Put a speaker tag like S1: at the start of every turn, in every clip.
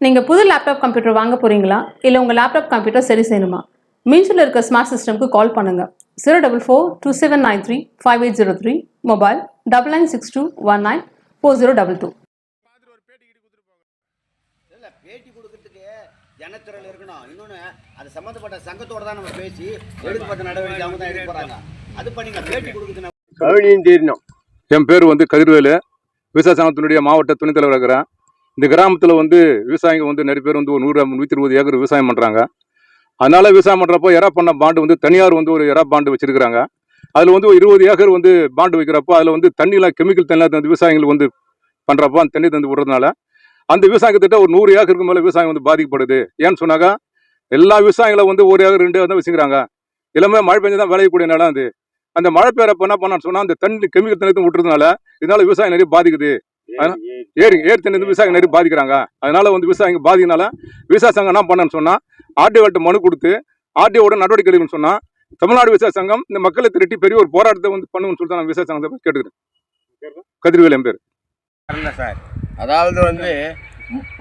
S1: நீங்கள் புது laptop computer வாங்க போகிறீங்களா இல்லை உங்கள் லேப்டாப் கம்ப்யூட்டர் சரி செய்யணுமா? மீன்ஸில் இருக்க ஸ்மார்ட் சிஸ்டம்க்கு கால் பண்ணுங்கள். 04427935803, மொபைல் 9962194022.
S2: பேட்டி கொடுக்கறதுக்கு ஜனத்திரல் இருக்கணும். இன்னொன்று அது சம்மந்தப்பட்ட சங்கத்தோட தான் நம்ம பேசி எடுக்கப்பட்ட நடவடிக்கை அவங்க தான் எடுக்க போகிறாங்க. அது பண்ணீங்க பேட்டி கொடுக்குறது
S3: கவினியும் தெரியணும். என் பேர் கதிர்வேலு, விவசாய சங்கத்தினுடைய மாவட்ட துணைத் தலைவர் இருக்கிறேன். இந்த கிராமத்தில் விவசாயிங்க நிறைய பேர் ஒரு 100-120 ஏக்கர் விவசாயம் பண்ணுறாங்க. அதனால விவசாயம் பண்ணுறப்போ எரா பண்ண பாண்டு தனியார் ஒரு எரா பாண்டு வச்சிருக்கிறாங்க. அதில் 20 ஏக்கர் பாண்டு வைக்கிறப்போ அதில் தண்ணியெலாம் கெமிக்கல் தண்ணியெலாம் விவசாயிகள் பண்ணுறப்போ அந்த தண்ணி தந்து விடுறதுனால அந்த விவசாயத்திட்ட ஒரு 100 ஏக்கருக்கு மேலே விவசாயம் பாதிக்கப்படுது. ஏன்னு சொன்னாக்கா எல்லா விவசாயிகளும் 1 ஏக்கர் 2 ஏக்கர் தான் வச்சுக்கிறாங்க. எல்லாமே மழை பெஞ்சு தான் விளையக்கூடிய நிலம் அது. அந்த மழை பெய்யறப்ப என்ன பண்ணான்னு சொன்னால் அந்த தண்ணி கெமிக்கல் தண்ணி விட்டுறதுனால இதனால விவசாயம் நிறைய பாதிக்குது. ஏரி தண்ணி விவசாயம் நிறைய பாதிக்கிறாங்க. அதனால விவசாயிங்க பாதிக்கனால விவசாய சங்கம் என்ன பண்ணான்னு சொன்னால் ஆர்டிஓட்ட மனு கொடுத்து ஆர்டிஓட நடவடிக்கை எடுக்கணும்னு சொன்னால் தமிழ்நாடு விவசாய சங்கம் இந்த மக்களை திரட்டி பெரிய ஒரு போராட்டத்தை பண்ணுன்னு சொல்லிட்டு நான் விவசாய சங்கத்தை கேட்டுக்கிறேன். கதிர்வேல் என் பேர்.
S4: சார், அதாவது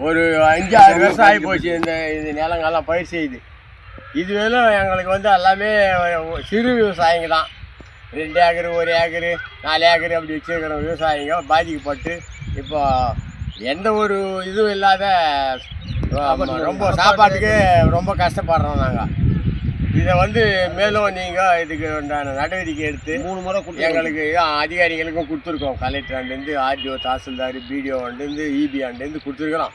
S4: ஒரு 5-6 வருஷம் ஆகி போச்சு இந்த நிலங்கள்லாம் பயிர் செய்யுது. இதுவேலும் எங்களுக்கு எல்லாமே சிறு விவசாயிங்க தான். 2 ஏக்கர் 1 ஏக்கர் 4 ஏக்கர் அப்படி வச்சுருக்கிற விவசாயிங்க பாதிக்கப்பட்டு இப்போ எந்த ஒரு இதுவும் இல்லாத ரொம்ப சாப்பாட்டுக்கு ரொம்ப கஷ்டப்படுறோம் நாங்கள். இதை மேலும் நீங்கள் இதுக்கு உண்டான நடவடிக்கை எடுத்து 3 முறை எங்களுக்கு அதிகாரிகளுக்கும் கொடுத்துருக்கோம். கலெக்டர்லேருந்து ஆர்டிஓ, தாசில்தார், பிடிஓ இபி கொடுத்துருக்குறோம்.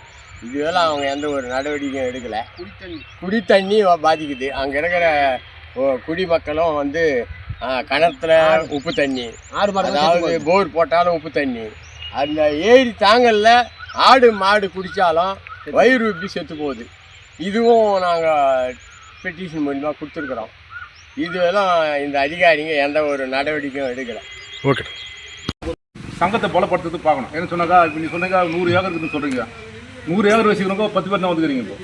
S4: இதுவெல்லாம் அவங்க எந்த ஒரு நடவடிக்கையும் எடுக்கலை. குடி தண்ணி பாதிக்குது. அங்கே இருக்கிற குடிமக்களும் கிணத்துல உப்பு தண்ணி, அதாவது போர் போட்டாலும் உப்பு தண்ணி, அந்த ஏரி தாங்கல்ல ஆடு மாடு குடித்தாலும் வயிறு உப்பி செத்து போகுது. இதுவும் நாங்கள் பெட்டிஷன் மூலிமா கொடுத்துருக்குறோம். இதுவெல்லாம் இந்த அதிகாரிங்க எந்த ஒரு நடவடிக்கையும் எடுக்கலை.
S3: ஓகே, சங்கத்தை பலப்படுத்துறதுக்கு பார்க்கணும். என்ன சொன்னாக்கா இப்போ நீ சொன்னாக்கா 100 ஏக்கர் இருக்குன்னு சொல்கிறீங்க. 100 ஏக்கர் வச்சுக்கிறவங்க 10 பேர் தான் வந்துக்கிறீங்க. இப்போ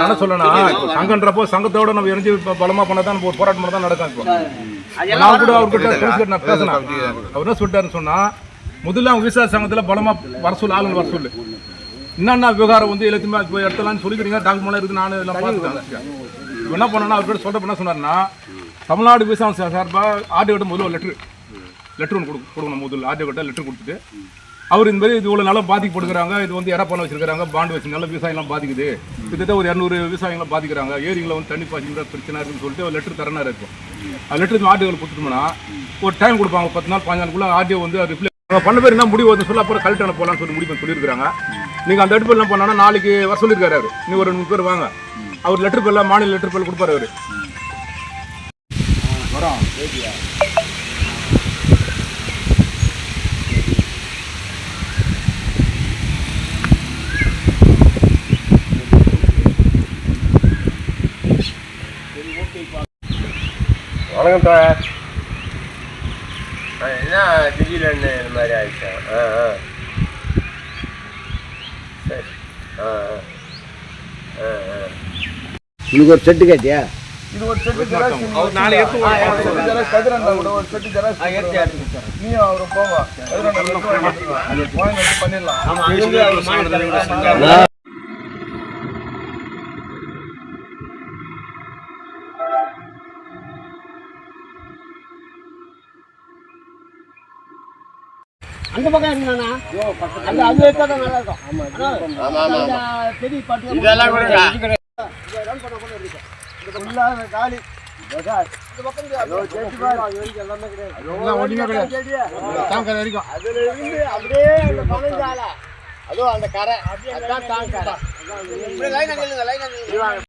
S3: நல்லா சொல்லணும். இப்போ சங்கன்றப்போ சங்கத்தோட நம்ம இணைஞ்சு பலமாக பண்ணால் தான் ஒரு போராட்டம் பண்ண தான் நடக்கும். இப்போ நான் கூட அவர்கிட்ட நான் பேசினேன். அவர் என்ன சொல்லிட்டாருன்னு சொன்னால் முதல்ல அவங்க விவசாய சங்கத்தில் பலமாக வர சொல்லு, ஆளுங்க வர சொல்லு. என்னென்ன விவகாரம் எல்லாத்தையுமே இப்போ எடுத்தலாம்னு சொல்லிக்கிறீங்க. டாக்குமெண்ட் இருக்குது, நான் எல்லாம் பார்த்துட்டேன். இப்போ என்ன பண்ணேன்னா அவர்கிட்ட சொல்கிறப்ப என்ன சொன்னார்னா தமிழ்நாடு விவசாயம் சார்பாக ஆர்டிஓட்ட முதல்ல ஒரு லெட்ரு ஒன்று கொடுக்கணும். முதல்ல ஆர்டிஓட்ட லெட்ரு கொடுத்துட்டு அவர் இந்த மாதிரி இது இவ்வளோ நல்லா பாதிக்கப்படுகிறாங்க, இது எரா பண்ண வச்சிருக்காங்க, பாண்டு வச்சு நல்ல விவசாயம்லாம் பாதிக்குது, கிட்டத்தட்ட ஒரு 200 விவசாயிகளாம் பாதிக்கிறாங்க, ஏரிங்களை தண்ணி பாய்ச்சிக்கிற பிரச்சனை இருக்குன்னு சொல்லிட்டு ஒரு லெட்ரு தரனா இருக்கும். அந்த லெட்ரு ஆர்டிஓ கொடுத்துட்டோம்னா ஒரு டைம் கொடுப்பாங்க. 10 நாள் 15 நாளுக்குள்ள ஆர்டிஓ ரிப்ளை பண்ண பேர் என்ன முடிவு சொல்லி அப்புறம் கலெக்டர் போகலான்னு சொல்லி முடிவு சொல்லியிருக்காங்க. நீங்கள் அந்த லெட்டர் என்ன பண்ணா நாளைக்கு வர சொல்லியிருக்காரு. அவர் நீ ஒரு 3 பேர் வாங்க, அவர் லெட்டர் பேர்ல மாநில லெட்டர் பேர் கொடுப்பாரு. அவர் வரோம்
S4: வணக்கம் சார். என்ன திடீர்னு இந்த மாதிரி ஆயிடுச்சா? சரி.
S2: உனக்கு ஒரு செட்டு கேட்டியா?
S5: இது ஒரு செட்டு ஜெராக்ஸ். அவர் நாளை எடுத்து ஒரு ஜெராக்ஸ் கதிரண்டா கூட ஒரு செட்டு ஜெராக்ஸ் நீ அவரு போவா கதிரண்டா பண்ணிடலாம். அந்த பக்கம் இருந்தானா அந்த அது எடுத்தா தான் நல்லா இருக்கும். ஆமா பெரிய பாட்டு
S4: இதெல்லாம் கூட
S5: ரன் பண்ண கூட இருக்கு. இந்த ஃபுல்லா காலி சார். இந்த பக்கம் ஜெட்டி பார் அது வரைக்கும் எல்லாமே கிடையாது. எல்லாம் ஒண்ணுமே கிடையாது. தாங்கற வரைக்கும் அதுல இருந்து அப்படியே அந்த பனஞ்சால அதோ அந்த கரை அதான் தாங்கற. லைனா நில்லுங்க.